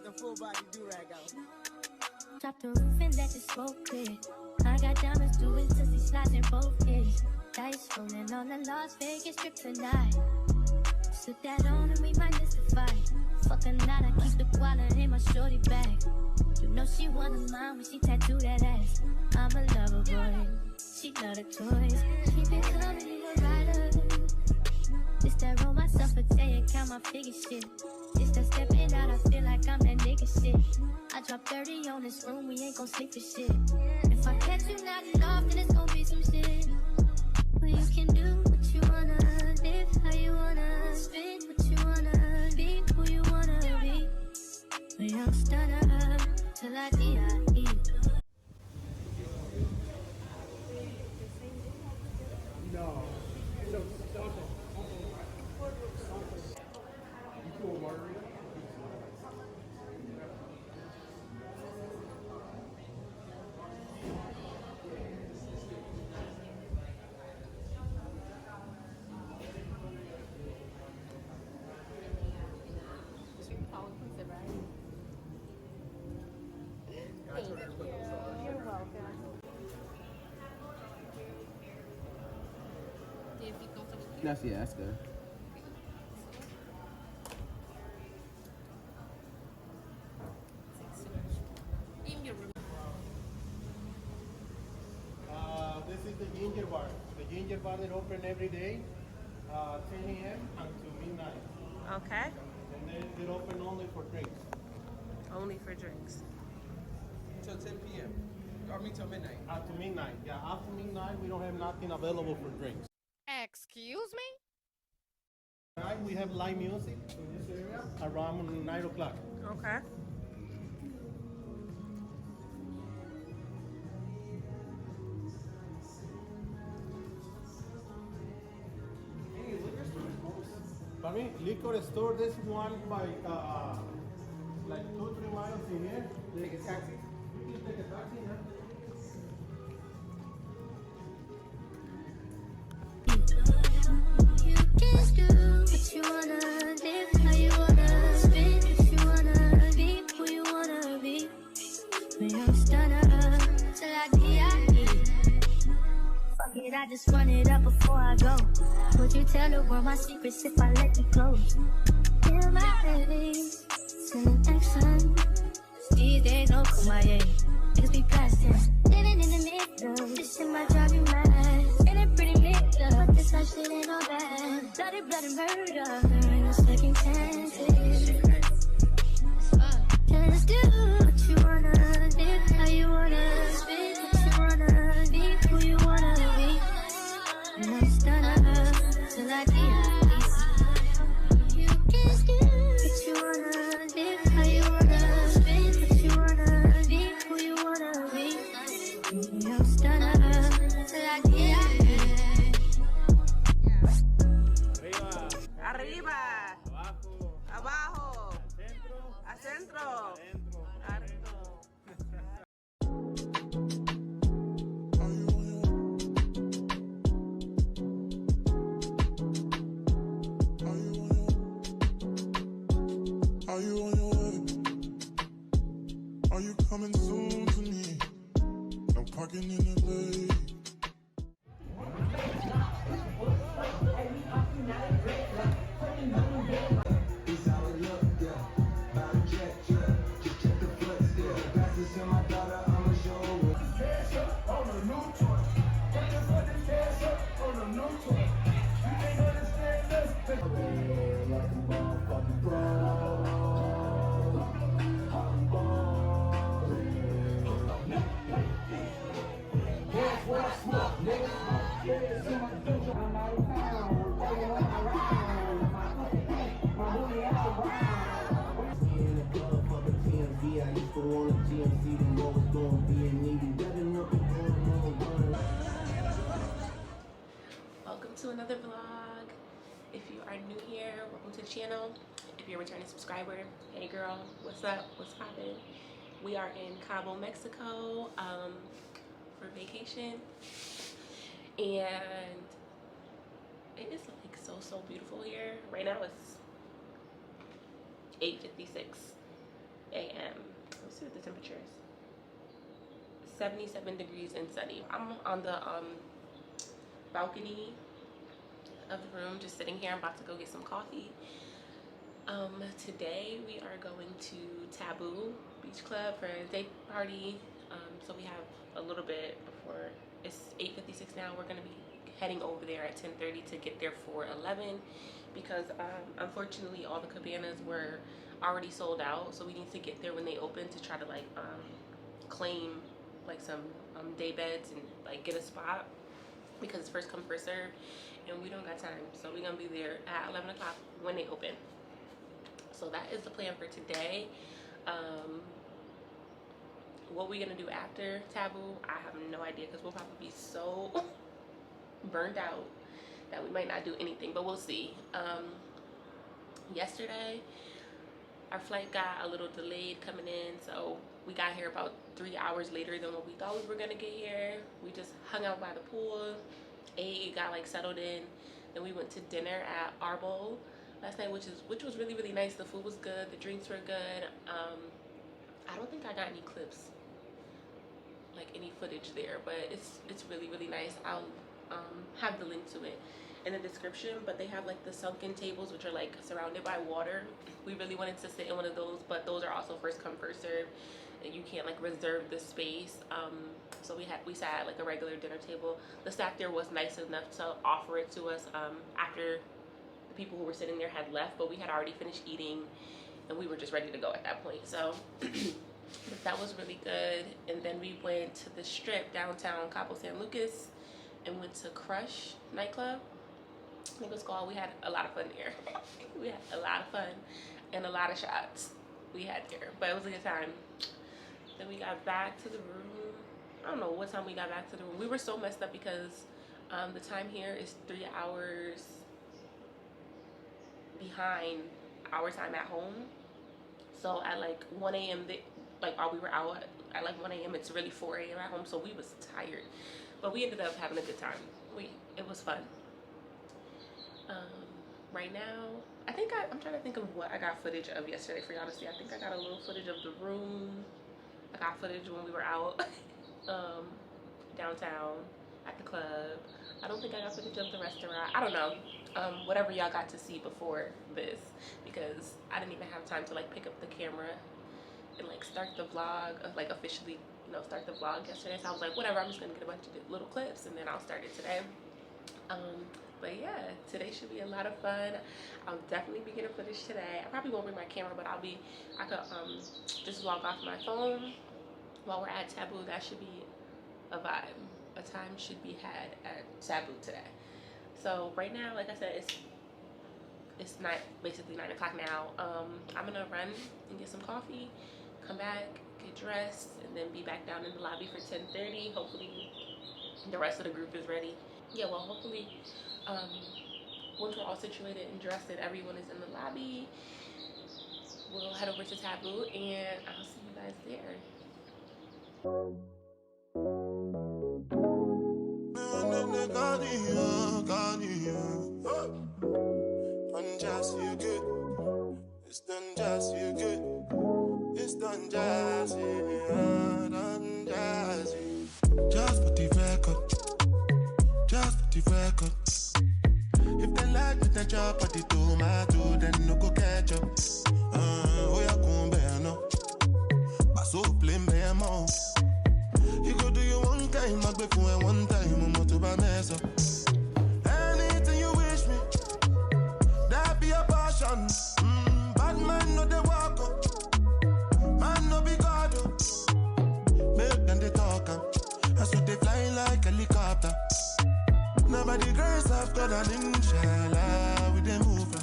the full body do-rag out. Drop the roof and let the smoke clear. I got diamonds doing sissy slides in both ears. Dice rolling on the Las Vegas strip tonight. Slip that on and we might miss the fight. Fuck a night, I keep the wallet in my shorty bag. You know she wanna mine when she tattoo that ass. I'm a lover boy, she love the toys. Keep it coming, you a rider. This that roll myself a day and count my figure shit. This that stepping out, I feel like I'm that nigga shit. I drop 30 on this room, we ain't gon' sleep for shit. If I catch you nodding off, then it's gon' be some shit. Well, you can do what you wanna, live how you wanna, spit what you wanna, be who you wanna be. A young stunner, till I die. No. You cool, Margarita? You're welcome. That's yeah, that's good. This is the ginger bar. The ginger bar that open every day, 10 a.m. until midnight. Okay. And then it open only for drinks. Only for drinks. Till 10 p.m. I mean till midnight. After midnight. Yeah, after midnight we don't have nothing available for drinks. Excuse me? Tonight we have live music in this area around 9 o'clock. Okay. I mean, liquor store, there's one by like 2-3 miles in here. Take a taxi. You can take a taxi, yeah? You can do what you wanna, live how you wanna, spit what you wanna, be who you wanna be. A young stunner, till I die. Fuck it, I just run it up before I go. Would you tell the world my secrets if I let you close? Yeah, my baby, sending action. These days, no kumaye. Niggas be blasting. Living in the middle, this shit might drive you mad. Ain't it pretty mixed up? But this life shit ain't all bad. Bloody, bloody murder, there ain't no second chances. Just do what you wanna, live how you wanna, spit what you wanna, be who you wanna be. And I'm stunner, till I die. You can do what you wanna, live how you wanna, spit what you wanna, be who you wanna be. And I'm stunner, till I die. Arriba. Abajo. Abajo. Al centro. Al centro. Adentro. Are you on your way? Are you coming soon to me? No parking in the lake. Welcome to another vlog. If you are new here, welcome to the channel. If you're a returning subscriber, hey girl, what's up? What's poppin'? We are in Cabo, Mexico for vacation, and it is like so beautiful here. Right now it's 8:56 a.m. Let's see what the temperature is. 77 degrees and sunny. I'm on the balcony of the room, just sitting here. I'm about to go get some coffee. Today we are going to Taboo Beach Club for a day party. So we have a little bit before. It's 8:56 now. We're gonna be heading over there at 10:30 to get there for 11 because unfortunately all the cabanas were already sold out. So we need to get there when they open to try to like claim like some day beds and like get a spot because it's first come first serve, and we don't got time. So we're gonna be there at 11 o'clock when they open. So that is the plan for today. What we're gonna do after Taboo, I have no idea because we'll probably be so burned out that we might not do anything, but we'll see. Yesterday our flight got a little delayed coming in, so we got here about 3 hours later than what we thought we were gonna get here. We just hung out by the pool, ate, got like settled in, then we went to dinner at our bowl last night, which was really, really nice. The food was good, the drinks were good. I don't think I got any clips, like any footage there, but it's really, really nice. I'll have the link to it in the description. But they have like the sunken tables, which are like surrounded by water. We really wanted to sit in one of those, but those are also first come first serve, and you can't like reserve the space. So we sat at like a regular dinner table. The staff there was nice enough to offer it to us after the people who were sitting there had left, but we had already finished eating and we were just ready to go at that point. So but that was really good. And then we went to the strip downtown Cabo San Lucas and went to Crush nightclub, I think it was called. We had a lot of fun there. We had a lot of fun and a lot of shots we had there, but it was a good time. Then we got back to the room. I don't know what time we got back to the room. We were so messed up because the time here is 3 hours behind our time at home. So at like 1 a.m. like while we were out at like 1 a.m. it's really 4 a.m. at home, so we was tired, but we ended up having a good time. It was fun. Right now I think I'm trying to think of what I got footage of yesterday for y'all to see. I think I got a little footage of the room. I got footage when we were out downtown at the club. I don't think I got footage of the restaurant. I don't know. Whatever y'all got to see before this, because I didn't even have time to like pick up the camera and like start the vlog, like officially, you know, start the vlog yesterday. So I was like, whatever, I'm just gonna get a bunch of little clips and then I'll start it today. But yeah, today should be a lot of fun. I'll definitely be getting footage today. I probably won't bring my camera, but I could just vlog off my phone while we're at Taboo. That should be a vibe. A time should be had at Taboo today. So right now, like I said, it's basically 9 o'clock now. I'm gonna run and get some coffee, come back, get dressed, and then be back down in the lobby for 10:30. Hopefully the rest of the group is ready. Yeah, well, hopefully once we're all situated and dressed and everyone is in the lobby, we'll head over to Taboo and I'll see you guys there. Done just you good. It's done just you good. It's done just done just for the record. Just for the record. If they like with the chop or the tomato, then no go catch up. Oh yeah, come bear no. But so plain bear more. You go do you one time, not before one time, I'm not to mess up. Anything you wish me, that be a passion. Bad man no they walk up, man no be God up. Make them they talk up, that's what they fly like a helicopter. Nobody girls have got an inshallah with them move.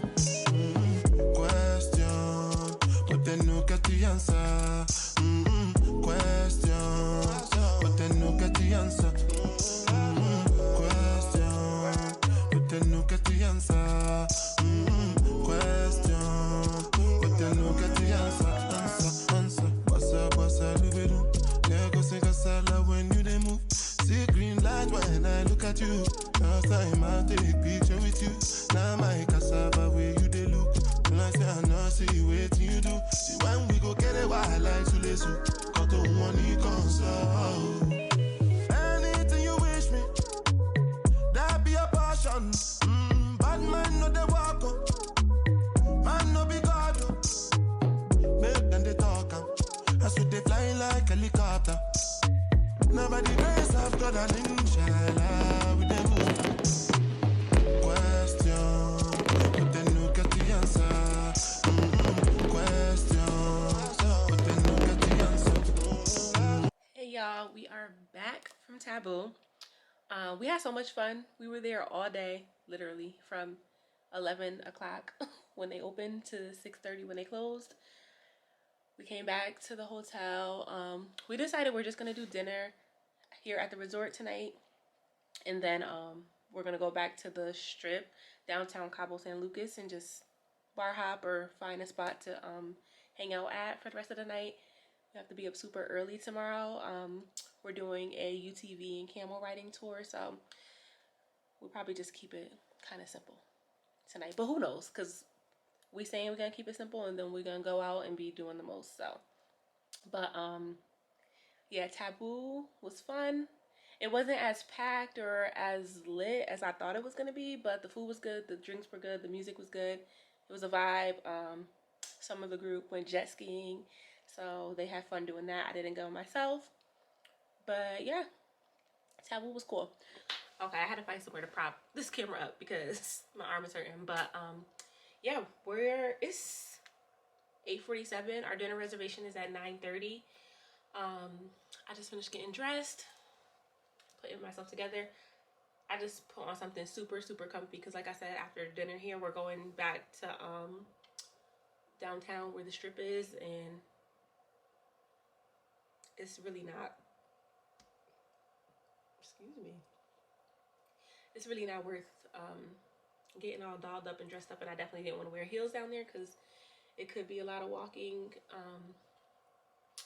Question, but they no get the answer. Question, but they no get the answer. Question, but they no get the answer. Question, but they no get the answer. Answer. Bossa, libido. Lego sing a salad when you they move. See green light when I look at you. Last time I take picture with you. Now my cassava where you they look. like say I know, see you wait till you do. See when we go get it, why I like to listen. Got the one you console. Anything you wish me, that be a passion. Bad man no they walk up, man no be God. Make them they talk up, as we they fly like helicopter. Nobody grace of God and inshallah with them question, but then look at the answer. Question, but then look at the answer. Hey y'all, we are back from Taboo. We had so much fun. We were there all day, literally from 11 o'clock when they opened to 6:30 when they closed. We came back to the hotel. We decided we're just gonna do dinner here at the resort tonight, and then we're gonna go back to the strip downtown Cabo San Lucas and just bar hop or find a spot to hang out at for the rest of the night. We have to be up super early tomorrow. We're doing a UTV and camel riding tour, so we'll probably just keep it kind of simple tonight, but who knows, because we saying we're gonna keep it simple and then we're gonna go out and be doing the most. So but yeah, Taboo was fun. It wasn't as packed or as lit as I thought it was gonna be, but the food was good, the drinks were good, the music was good. It was a vibe. Some of the group went jet skiing, so they had fun doing that. I didn't go myself, but yeah, Taboo was cool. Okay, I had to find somewhere to prop this camera up because my arm is hurting. But yeah, it's 8:47. Our dinner reservation is at 9:30. I just finished getting dressed, putting myself together. I just put on something super comfy because, like I said, after dinner here, we're going back to downtown where the strip is, and it's really not, excuse me, it's really not worth getting all dolled up and dressed up, and I definitely didn't want to wear heels down there because it could be a lot of walking.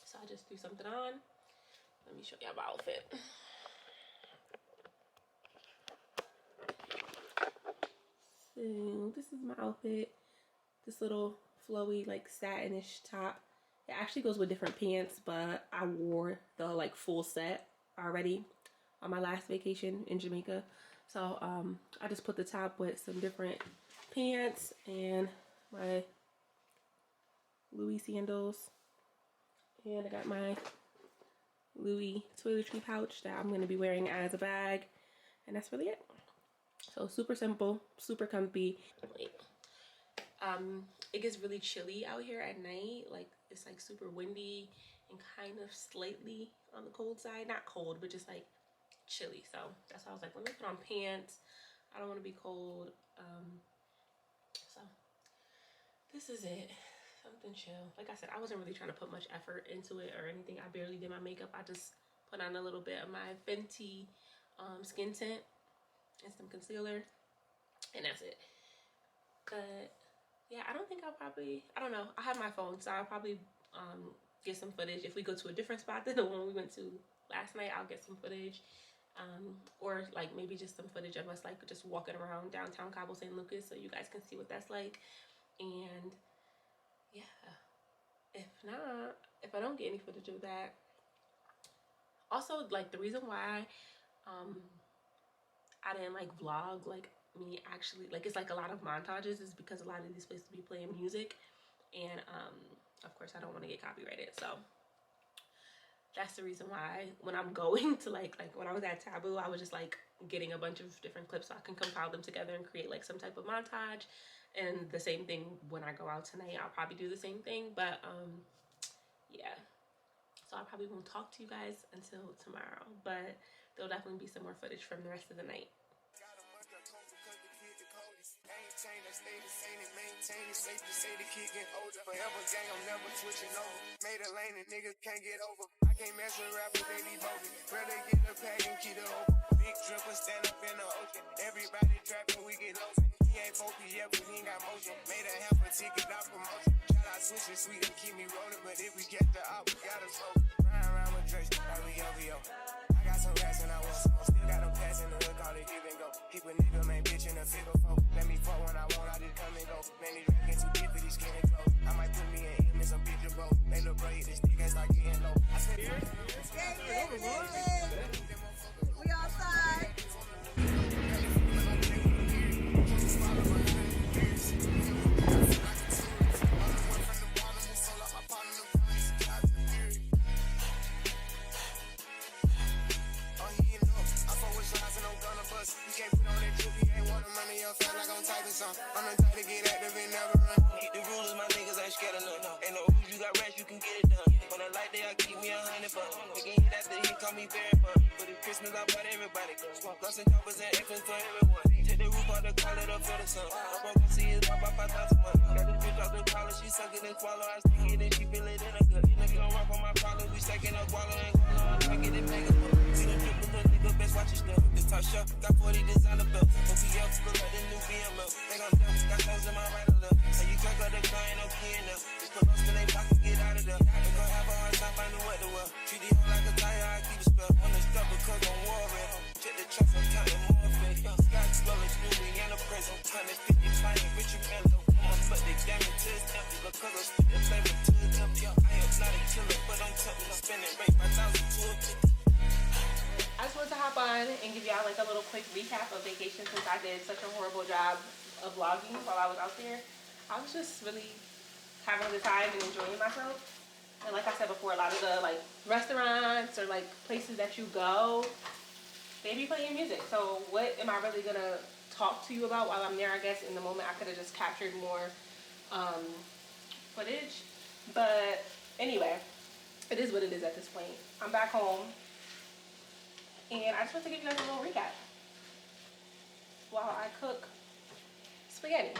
So I just threw something on. Let me show y'all my outfit. So this is my outfit. This little flowy, like satinish top. It actually goes with different pants, but I wore the like full set already on my last vacation in Jamaica. So I just put the top with some different pants and my Louis sandals. And I got my Louis toiletry pouch that I'm going to be wearing as a bag. And that's really it. So super simple, super comfy. It gets really chilly out here at night. Like it's like super windy and kind of slightly on the cold side. Not cold, but just like chilly. So that's why I was like, let me put on pants. I don't want to be cold. So this is it. Something chill. Like I said, I wasn't really trying to put much effort into it or anything. I barely did my makeup. I just put on a little bit of my Fenty skin tint and some concealer, and that's it. But yeah, I don't think I'll probably, I don't know, I have my phone, so I'll probably get some footage. If we go to a different spot than the one we went to last night, I'll get some footage, or like maybe just some footage of us like just walking around downtown Cabo San Lucas so you guys can see what that's like. And yeah, if not, if I don't get any footage of that, also like the reason why I didn't like vlog like me actually, like it's like a lot of montages, is because a lot of these places be playing music, and of course I don't want to get copyrighted. So that's the reason why when I'm going to like when I was at Taboo, I was just like getting a bunch of different clips so I can compile them together and create like some type of montage. And the same thing when I go out tonight, I'll probably do the same thing. But yeah, so I probably won't talk to you guys until tomorrow, but there'll definitely be some more footage from the rest of the night. Maintain it, safe to say the kid get older. Forever gang, I'm never switching over. Made a lane and niggas can't get over. I can't mess with rappers, they be bogus. Brother get the pack and keep it open. Big dripper stand up in the ocean. Everybody trapping, we get lost. He ain't 4P yet, but he ain't got motion. Made a half a ticket out promotion. Shout out switching sweet and keep me rolling. But if we get the out, we gotta smoke. Ride around with Drake, like we OVO. I got some rats and I want some. Still got them pass in the hood, call it give and go. Keep a nigga, man, bitch in a figure four. Let me fuck when I want, I just come and go. Man, these rap get too deep for these Bustin' choppers and infants for everyone. Take the roof out the collar to feel the sun. I'm broke, see it drop by 5,000 months. Got this bitch out the collar, she suckin' and swallow. I stick it and she feel it in her gut. Nigga don't rock on my collar, we stacking up guala and guala. I get it mega up. See them drip with the nigga, best watch your step. This top shelf, got 40 designer belts. OPF, look like the new BML. Think I'm dumb, got stones in my right or left. How you crack up the car, ain't no key in there. Just put us in they pockets, get out of there. They gon' have a hard time finding what to wear. Treat the hoe like a tire, I keep it spell. On the stuff because I'm warring. Check the trucks, I'm counting more fake. Scott Swellers, new me in the prison. 150 flying, rich you mellow. Come on, but they damage to his empty. Because I'm spitting flavor to his empty. I am not a killer, but I'm tempted. I'm spending rate 5,000 to a 50. I just wanted to hop on and give y'all like a little quick recap of vacation since I did such a horrible job of vlogging while I was out there. I was just really having a good time and enjoying myself. And like I said before, a lot of the like restaurants or like places that you go, they be playing music. So what am I really gonna talk to you about while I'm there? I guess in the moment I could have just captured more footage. But anyway, it is what it is at this point. I'm back home. And I just want to give you guys a little recap while I cook spaghetti.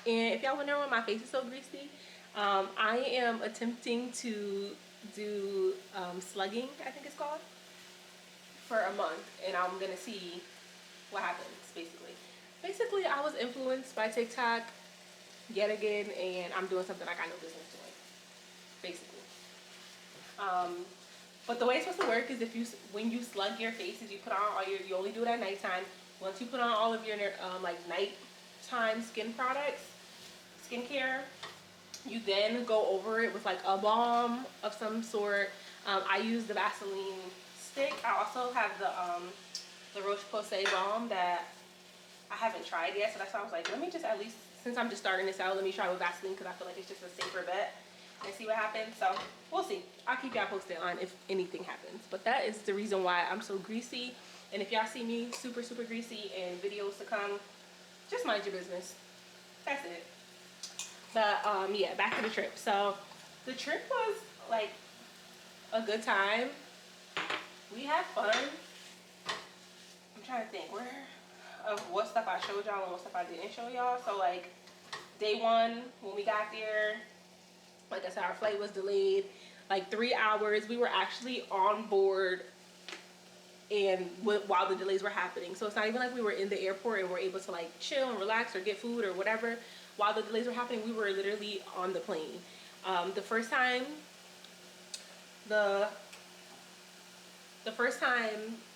And if y'all wonder why my face is so greasy, I am attempting to do slugging, I think it's called, for a month. And I'm going to see what happens, basically. Basically, I was influenced by TikTok yet again, and I'm doing something I got no business doing, basically. But the way it's supposed to work is when you slug your faces, you put on all you only do it at nighttime. Once you put on all of your like nighttime skincare, you then go over it with like a balm of some sort. I use the Vaseline stick. I also have the Roche-Posay balm that I haven't tried yet, so that's why I was like, let me just at least, since I'm just starting this out, let me try with Vaseline because I feel like it's just a safer bet and see what happens. So we'll see. I'll keep y'all posted on if anything happens. But that is the reason why I'm so greasy. And if y'all see me super greasy and videos to come, just mind your business. That's it. But yeah, back to the trip. So the trip was like a good time. We had fun. I'm trying to think of what stuff I showed y'all and what stuff I didn't show y'all. So like day one, when we got there, like I said, our flight was delayed like 3 hours. We were actually on board and while the delays were happening. So it's not even like we were in the airport and were able to like chill and relax or get food or whatever. While the delays were happening, we were literally on the plane. The first time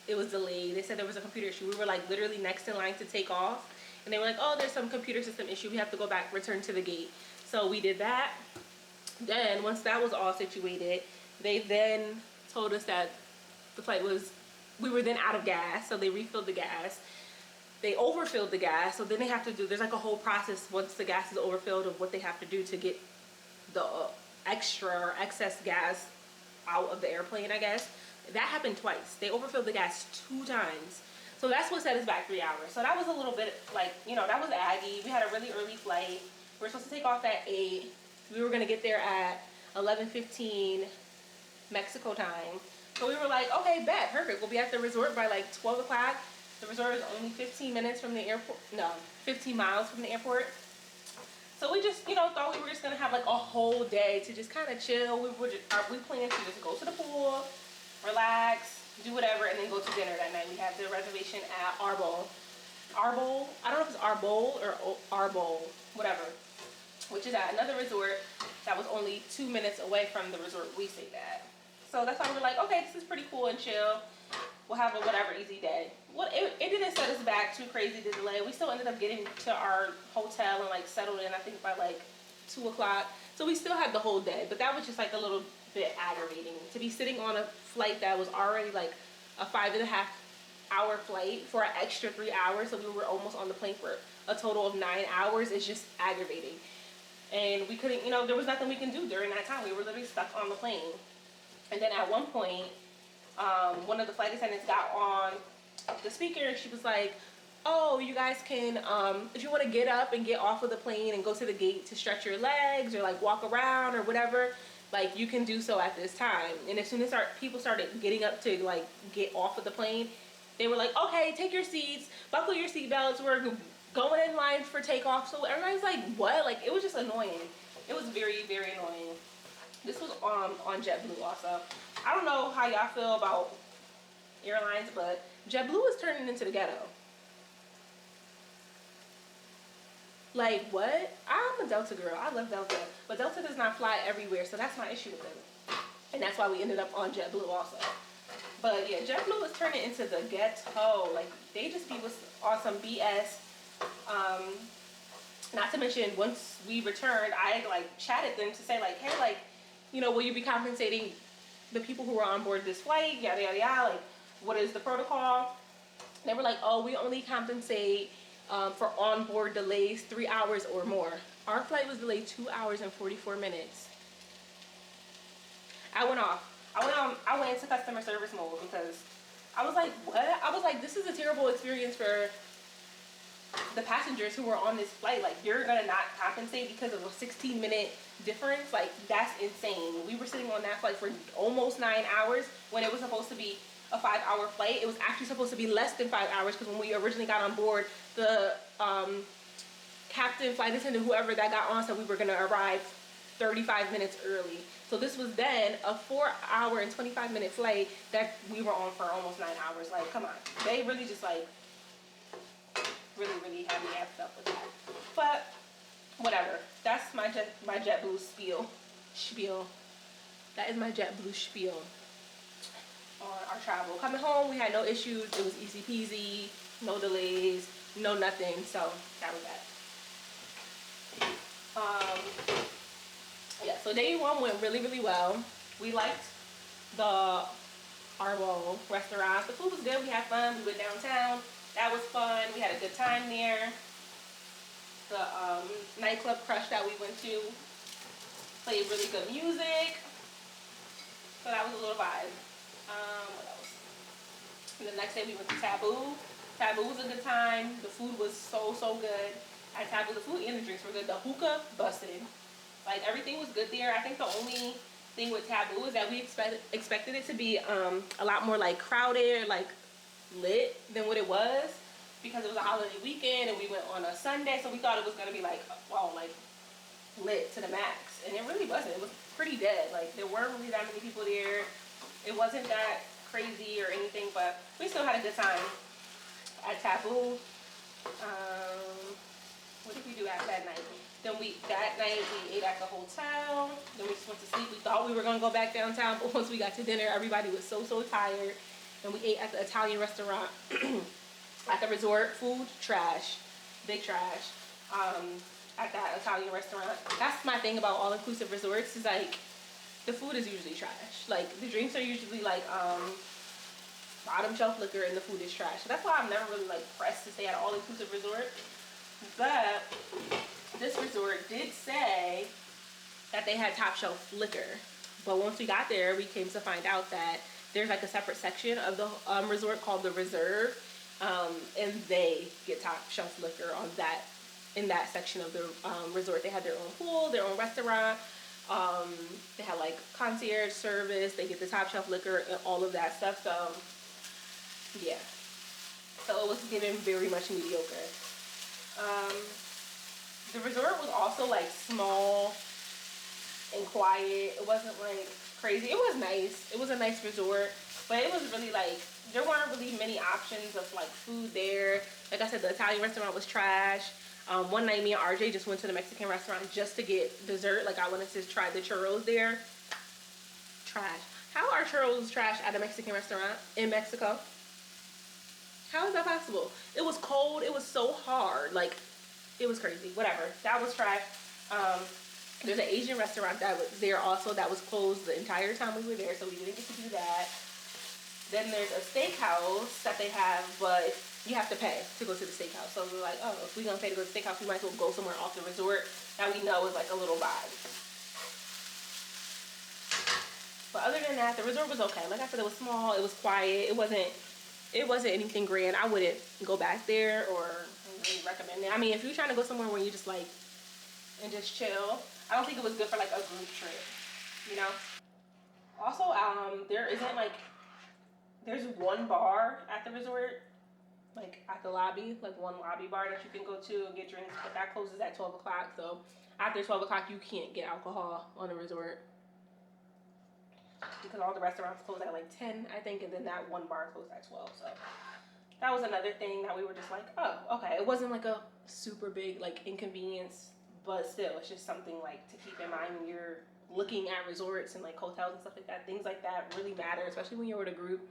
it was delayed, they said there was a computer issue. We were like literally next in line to take off. And they were like, oh, there's some computer system issue. We have to go back, return to the gate. So we did that. Then once that was all situated, they then told us that the flight we were then out of gas. So they refilled the gas. They overfilled the gas. So then they have to do, there's like a whole process once the gas is overfilled of what they have to do to get the extra or excess gas out of the airplane, I guess. That happened twice. They overfilled the gas 2 times. So that's what set us back 3 hours. So that was a little bit like, that was aggy. We had a really early flight. We were supposed to take off at 8. We were gonna get there at 11:15 Mexico time. So we were like, okay, bet, perfect. We'll be at the resort by like 12 o'clock. The resort is only 15 minutes from the airport. No, 15 miles from the airport. So we just, thought we were just gonna have like a whole day to just kind of chill. We planned to just go to the pool, relax, do whatever, and then go to dinner that night. We have the reservation at Arbol. Arbol, I don't know if it's Arbol or Arbol, whatever. Which is at another resort that was only 2 minutes away from the resort we stayed at. So that's why we were like, okay, this is pretty cool and chill. We'll have a whatever easy day. Well, it didn't set us back too crazy, the delay. We still ended up getting to our hotel and like settled in, I think by like 2 o'clock. So we still had the whole day, but that was just like a little bit aggravating. To be sitting on a flight that was already like a 5.5 hour flight for an extra 3 hours. So we were almost on the plane for a total of 9 hours. Is just aggravating. And we couldn't, there was nothing we can do during that time. We were literally stuck on the plane. And then at one point, one of the flight attendants got on the speaker and she was like, oh, you guys can, if you want to get up and get off of the plane and go to the gate to stretch your legs or like walk around or whatever, like you can do so at this time. And as soon as people started getting up to like get off of the plane, They were like, okay, take your seats, buckle your seatbelts, we're going in line for takeoff. So everybody's like, what? Like, it was just annoying. It was very, very annoying. This was on JetBlue also. I don't know how y'all feel about airlines, but JetBlue is turning into the ghetto. Like, what? I'm a Delta girl. I love Delta. But Delta does not fly everywhere, so that's my issue with it. And that's why we ended up on JetBlue also. But yeah, JetBlue is turning into the ghetto. Like, they just be on some BS. Not to mention, once we returned, I like chatted them to say like, hey, like, you know, will you be compensating the people who are on board this flight? Yada yada yada. Like, what is the protocol? They were like, oh, we only compensate for onboard delays 3 hours or more. Our flight was delayed 2 hours and 44 minutes. I went off. I went into customer service mode because I was like, what? I was like, this is a terrible experience for the passengers who were on this flight. Like, you're gonna not compensate because of a 16-minute difference? Like, that's insane. We were sitting on that flight for almost 9 hours when it was supposed to be a 5-hour flight. It was actually supposed to be less than 5 hours because when we originally got on board, the captain, flight attendant, whoever that got on said we were gonna arrive 35 minutes early. So this was then a 4-hour and 25-minute flight that we were on for almost 9 hours. Like, come on. They really just like really had me amped up with that. But whatever. That's my JetBlue spiel. That is my JetBlue spiel on our travel. Coming home, we had no issues. It was easy peasy, no delays, no nothing. So that was that. Yeah, so day one went really, really well. We liked the Cabo restaurant. The food was good. We had fun. We went downtown. That was fun. We had a good time there. The nightclub Crush that we went to played really good music. So that was a little vibe. What else? And the next day we went to Taboo. Taboo was a good time. The food was so good. At Taboo, the food and the drinks were good. The hookah busted. Like, everything was good there. I think the only thing with Taboo is that we expected it to be a lot more like crowded, like lit than what it was, because it was a holiday weekend and we went on a Sunday, so we thought it was gonna be like, wow, like lit to the max, and it really wasn't. It was pretty dead. Like, there weren't really that many people there. It wasn't that crazy or anything, but we still had a good time at Taboo. What did we do after that night? Then that night we ate at the hotel. Then we just went to sleep. We thought we were gonna go back downtown, but once we got to dinner, everybody was so tired. And we ate at the Italian restaurant at the resort. Food trash, big trash. At that Italian restaurant. That's my thing about all-inclusive resorts, is like the food is usually trash. Like, the drinks are usually like bottom shelf liquor, and the food is trash. So that's why I'm never really like pressed to stay at an all-inclusive resort. But this resort did say that they had top shelf liquor. But once we got there, we came to find out that there's like a separate section of the resort called the Reserve, and they get top shelf liquor in that section of the resort. They had their own pool, their own restaurant. They had like concierge service. They get the top shelf liquor and all of that stuff. So yeah, so it was getting very much mediocre. The resort was also like small and quiet. It wasn't like crazy. It was nice. It was a nice resort, but it was really like, there weren't really many options of like food there. Like I said, the Italian restaurant was trash. One night me and RJ just went to the Mexican restaurant just to get dessert. Like, I wanted to try the churros there. Trash. How are churros trash at a Mexican restaurant in Mexico? How is that possible? It was cold. It was so hard. Like, it was crazy. Whatever. That was trash. There's an Asian restaurant that was there also that was closed the entire time we were there, so we didn't get to do that. Then there's a steakhouse that they have, but you have to pay to go to the steakhouse. So we're like, oh, if we're going to pay to go to the steakhouse, we might as well go somewhere off the resort that we know is like a little vibe. But other than that, the resort was okay. Like I said, it was small. It was quiet. It wasn't anything grand. I wouldn't go back there or really recommend it. I mean, if you're trying to go somewhere where you just like and just chill, I don't think it was good for like a group trip, you know. Also, there isn't like there's one bar at the resort, like at the lobby, like one lobby bar that you can go to and get drinks, but that closes at 12 o'clock. So after 12 o'clock, you can't get alcohol on the resort because all the restaurants close at like 10, I think, and then that one bar closed at 12. So that was another thing that we were just like, oh, okay. It wasn't like a super big like inconvenience, but still, it's just something like to keep in mind when you're looking at resorts and like hotels and stuff like that. Things like that really matter, especially when you're with a group.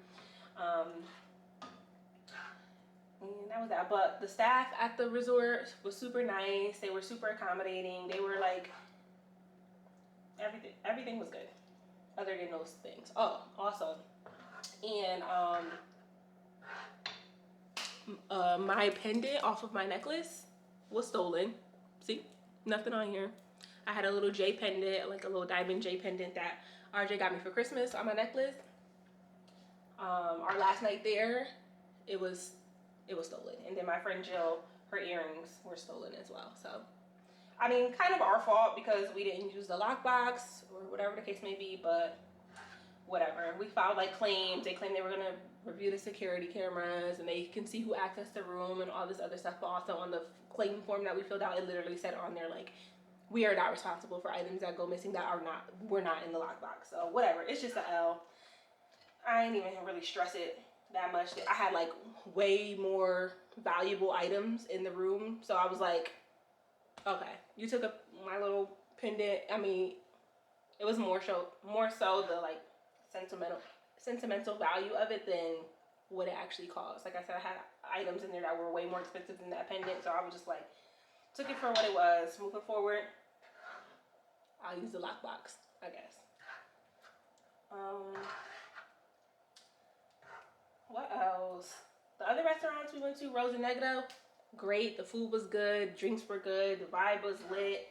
And that was that. But the staff at the resort was super nice. They were super accommodating. They were like, everything was good other than those things. Oh, also, and my pendant off of my necklace was stolen. See, nothing on here. I had a little J pendant, like a little diamond J pendant that RJ got me for Christmas on my necklace. Our last night there, it was stolen. And then my friend Jill, her earrings were stolen as well. So, I mean, kind of our fault because we didn't use the lockbox or whatever the case may be, but whatever. We filed like claims. They claimed they were gonna review the security cameras and they can see who accessed the room and all this other stuff. But also on the claim form that we filled out, it literally said on there like, we are not responsible for items that go missing that we're not in the lockbox. So whatever, it's just an L. I ain't even really stress it that much. I had like way more valuable items in the room. So I was like, okay, you took my little pendant. I mean, it was more so the like sentimental value of it than what it actually cost. Like I said, I had items in there that were way more expensive than that pendant. So I was just like, took it for what it was. Moving forward, I'll use the lockbox, I guess. What else? The other restaurants we went to, Rosa Negro, great. The food was good. Drinks were good. The vibe was lit.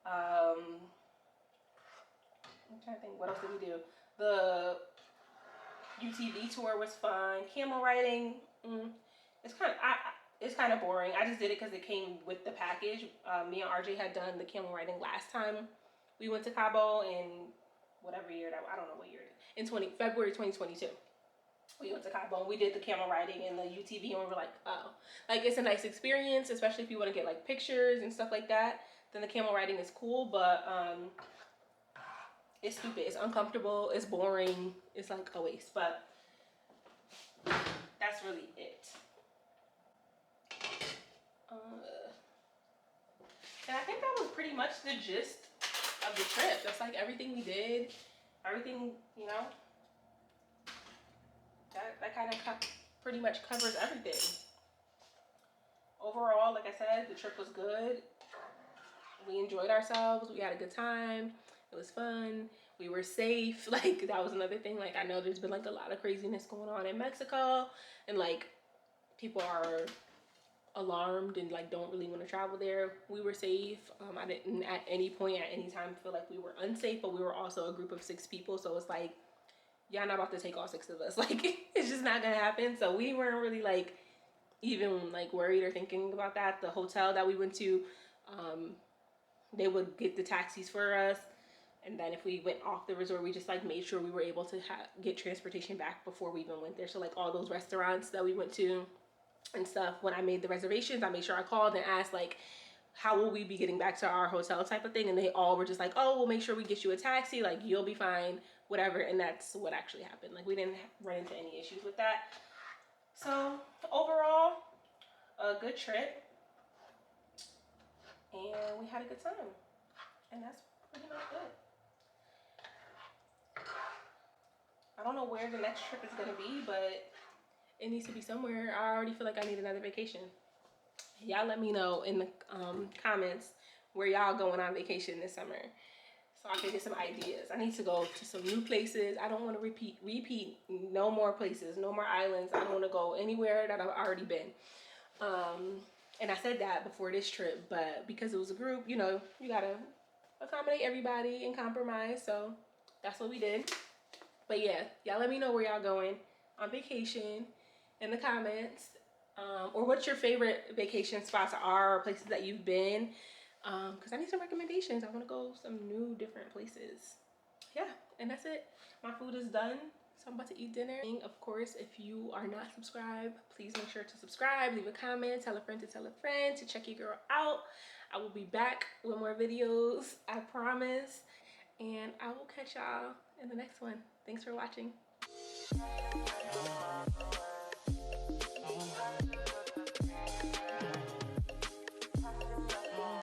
I'm trying to think, what else did we do? The UTV tour was fun. Camel riding, it's kind of boring. I just did it because it came with the package. Me and RJ had done the camel riding last time we went to Cabo in whatever year that, I don't know what year it is. In February 2022. We went to Cabo and we did the camel riding and the UTV and we were like, oh, like it's a nice experience, especially if you want to get like pictures and stuff like that. Then the camel riding is cool, but it's stupid, it's uncomfortable, it's boring, it's like a waste, but that's really it. And I think that was pretty much the gist of the trip. That's like everything we did, everything, you know, that kind of pretty much covers everything. Overall, like I said, the trip was good. We enjoyed ourselves. We had a good time. It was fun. We were safe. Like, that was another thing. Like, I know there's been like a lot of craziness going on in Mexico and like people are alarmed and like don't really want to travel there. We were safe. I didn't at any point at any time feel like we were unsafe, but we were also a group of 6 people. So it's like, y'all not about to take all 6 of us. Like, it's just not gonna happen. So we weren't really like even like worried or thinking about that. The hotel that we went to, they would get the taxis for us. And then if we went off the resort, we just like made sure we were able to get transportation back before we even went there. So like all those restaurants that we went to and stuff, when I made the reservations, I made sure I called and asked like, how will we be getting back to our hotel type of thing? And they all were just like, oh, we'll make sure we get you a taxi, like you'll be fine, whatever. And that's what actually happened. Like, we didn't run into any issues with that. So overall, a good trip, and we had a good time, and that's pretty much it. I don't know where the next trip is gonna be, but it needs to be somewhere. I already feel like I need another vacation. Y'all let me know in the comments where y'all going on vacation this summer so I can get some ideas. I need to go to some new places. I don't want to repeat no more places, no more islands. I don't want to go anywhere that I've already been. And I said that before this trip, but because it was a group, you know, you gotta accommodate everybody and compromise. So that's what we did. But yeah, y'all let me know where y'all going on vacation in the comments. Or what your favorite vacation spots are, or places that you've been. Because I need some recommendations. I want to go some new different places. Yeah, and that's it. My food is done. I'm about to eat dinner. Of course, if you are not subscribed, please make sure to subscribe, leave a comment, tell a friend to check your girl out. I will be back with more videos, I promise. And I will catch y'all in the next one. Thanks for watching.